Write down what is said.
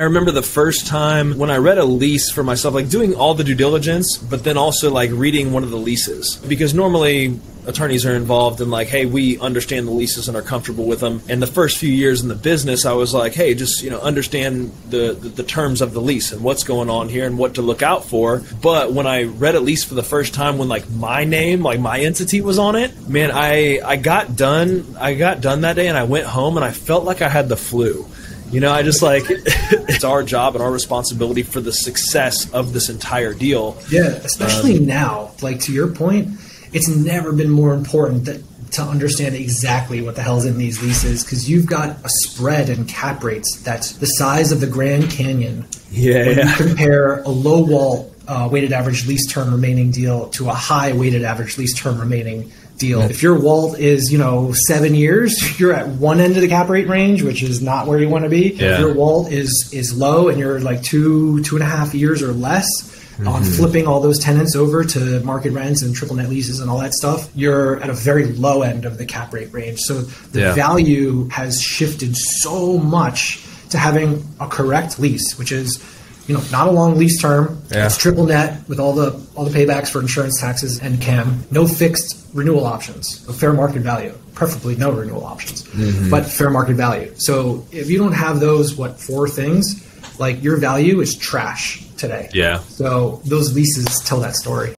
I remember the first time when I read a lease for myself, like doing all the due diligence, but then also like reading one of the leases. Because normally attorneys are involved in like, hey, we understand the leases and are comfortable with them. And the first few years in the business, I was like, hey, just, understand the terms of the lease and what's going on here and what to look out for. But when I read a lease for the first time, when like my name, like my entity was on it, man, I got done that day and I went home and I felt like I had the flu. I just like, it's our job and our responsibility for the success of this entire deal. Yeah, especially now, like to your point, it's never been more important to understand exactly what the hell's in these leases, because you've got a spread in cap rates that's the size of the Grand Canyon. When you compare a low wall weighted average lease term remaining deal to a high weighted average lease term remaining deal. If your WALT is, 7 years, you're at one end of the cap rate range, which is not where you want to be. If your WALT is low and you're like 2.5 years or less on flipping all those tenants over to market rents and triple net leases and all that stuff, you're at a very low end of the cap rate range. So the value has shifted so much to having a correct lease, which is not a long lease term. It's triple net with all the paybacks for insurance, taxes, and CAM. No fixed renewal options. A fair market value. Preferably no renewal options, but fair market value. So if you don't have those, 4 things, like your value is trash today. Yeah. So those leases tell that story.